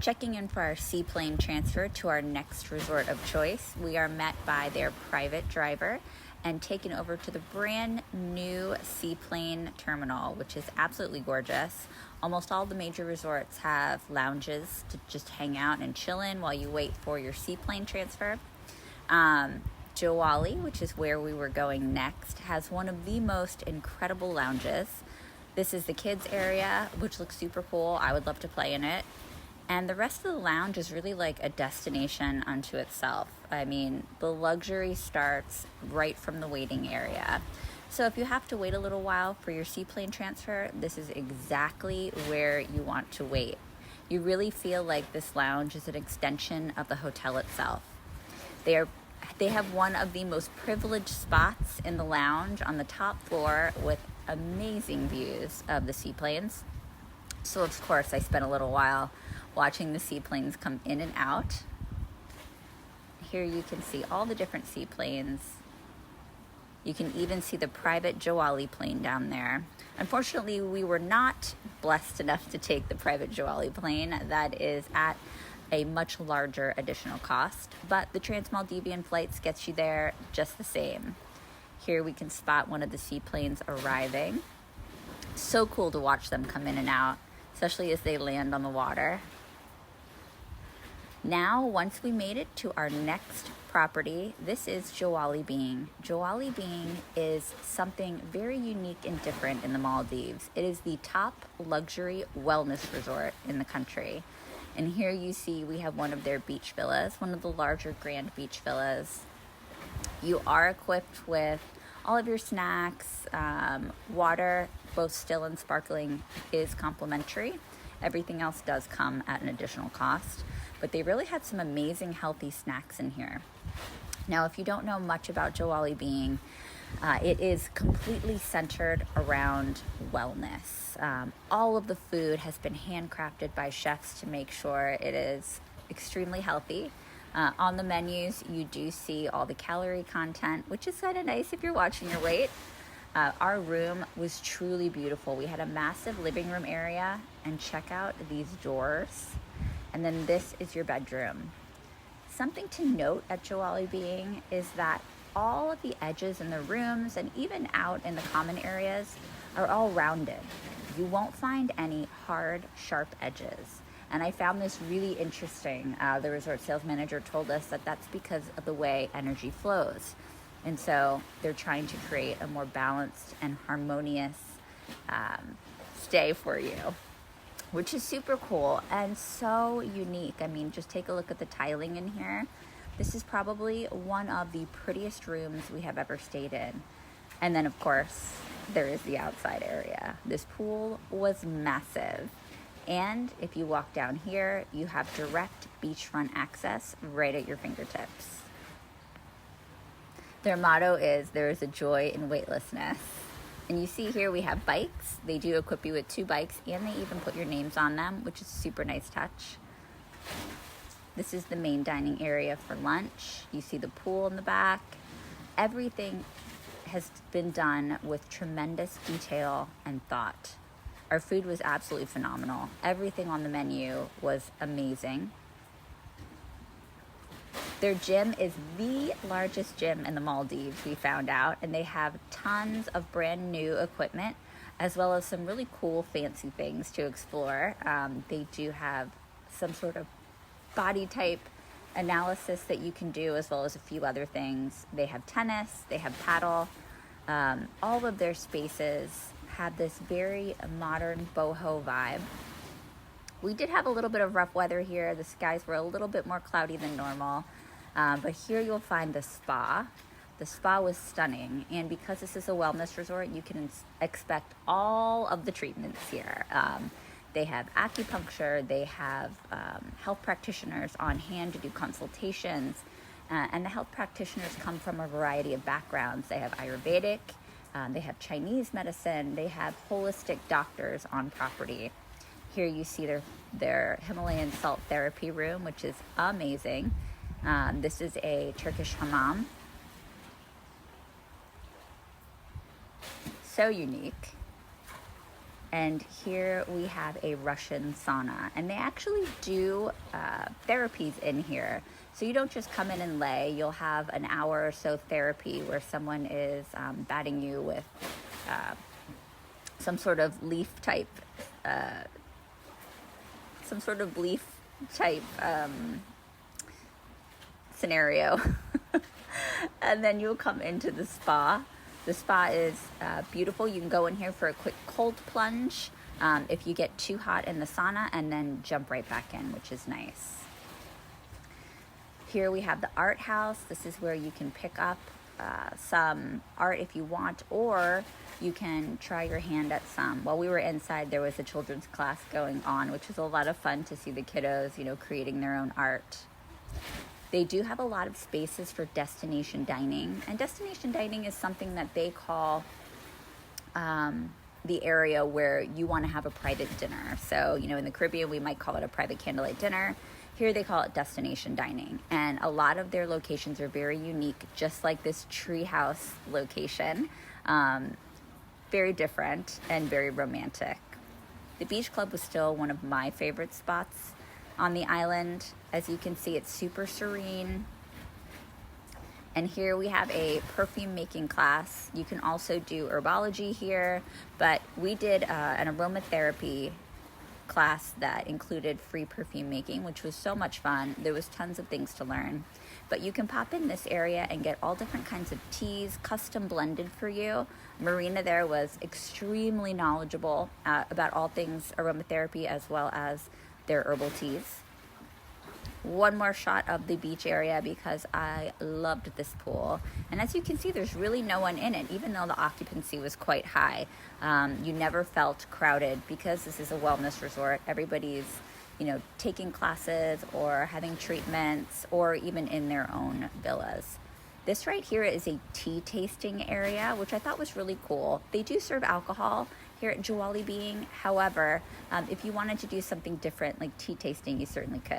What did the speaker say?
Checking in for our seaplane transfer to our next resort of choice, we are met by their private driver and taken over to the brand new seaplane terminal, which is absolutely gorgeous. Almost all the major resorts have lounges to just hang out and chill in while you wait for your seaplane transfer. Joali, which is where we were going next, has one of the most incredible lounges. This is the kids area, which looks super cool. I would love to play in it. And the rest of the lounge is really like a destination unto itself. I mean, the luxury starts right from the waiting area. So if you have to wait a little while for your seaplane transfer, this is exactly where you want to wait. You really feel like this lounge is an extension of the hotel itself. They have one of the most privileged spots in the lounge on the top floor with amazing views of the seaplanes. So of course I spent a little while watching the seaplanes come in and out. Here you can see all the different seaplanes. You can even see the private Joali plane down there. Unfortunately, we were not blessed enough to take the private Joali plane. That is at a much larger additional cost, but the Trans-Maldivian flights gets you there just the same. Here we can spot one of the seaplanes arriving. So cool to watch them come in and out, especially as they land on the water. Now, once we made it to our next property, this is Joali Being. Joali Being is something very unique and different in the Maldives. It is the top luxury wellness resort in the country. And here you see we have one of their beach villas, one of the larger grand beach villas. You are equipped with all of your snacks, water, both still and sparkling, is complimentary. Everything else does come at an additional cost, but they really had some amazing healthy snacks in here. Now, if you don't know much about Joali Being, it is completely centered around wellness. All of the food has been handcrafted by chefs to make sure it is extremely healthy. On the menus, you do see all the calorie content, which is kind of nice if you're watching your weight. Our room was truly beautiful. We had a massive living room area, and check out these doors. And then this is your bedroom. Something to note at Joali Being is that all of the edges in the rooms and even out in the common areas are all rounded. You won't find any hard, sharp edges. And I found this really interesting. The resort sales manager told us that that's because of the way energy flows. And so they're trying to create a more balanced and harmonious stay for you, which is super cool and so unique. I mean, just take a look at the tiling in here. This is probably one of the prettiest rooms we have ever stayed in. And then, of course, there is the outside area. This pool was massive. And if you walk down here, you have direct beachfront access right at your fingertips. Their motto is, there is a joy in weightlessness. And you see here we have bikes. They do equip you with 2 bikes, and they even put your names on them, which is a super nice touch. This is the main dining area for lunch. You see the pool in the back. Everything has been done with tremendous detail and thought. Our food was absolutely phenomenal. Everything on the menu was amazing. Their gym is the largest gym in the Maldives, we found out, and they have tons of brand new equipment, as well as some really cool fancy things to explore. They do have some sort of body type analysis that you can do, as well as a few other things. They have tennis, they have paddle. All of their spaces have this very modern boho vibe. We did have a little bit of rough weather here. The skies were a little bit more cloudy than normal. But here you'll find the spa. The spa was stunning. And because this is a wellness resort, you can expect all of the treatments here. They have acupuncture, they have health practitioners on hand to do consultations. And the health practitioners come from a variety of backgrounds. They have Ayurvedic, they have Chinese medicine, they have holistic doctors on property. Here you see their Himalayan salt therapy room, which is amazing. This is a Turkish hammam. So unique. And here we have a Russian sauna, and they actually do therapies in here. So you don't just come in and lay, you'll have an hour or so therapy where someone is batting you with some sort of leaf type, scenario. And then you'll come into the spa. The spa is beautiful. You can go in here for a quick cold plunge if you get too hot in the sauna, and then jump right back in, which is nice. Here we have the art house. This is where you can pick up some art if you want, or you can try your hand at some. While we were inside, there was a children's class going on, which was a lot of fun to see the kiddos, creating their own art. They do have a lot of spaces for destination dining, and destination dining is something that they call the area where you want to have a private dinner. So, in the Caribbean, we might call it a private candlelight dinner. Here they call it destination dining, and a lot of their locations are very unique, just like this treehouse location. Very different and very romantic. The beach club was still one of my favorite spots on the island. As you can see, it's super serene. And here we have a perfume making class. You can also do herbology here, but we did an aromatherapy class that included free perfume making, which was so much fun. There was tons of things to learn. But you can pop in this area and get all different kinds of teas, custom blended for you. Marina there was extremely knowledgeable about all things aromatherapy, as well as their herbal teas. One more shot of the beach area because I loved this pool. And as you can see, there's really no one in it, even though the occupancy was quite high. You never felt crowded because this is a wellness resort. Everybody's, taking classes or having treatments, or even in their own villas. This right here is a tea tasting area, which I thought was really cool. They do serve alcohol here at Joali Being. However, if you wanted to do something different like tea tasting, you certainly could.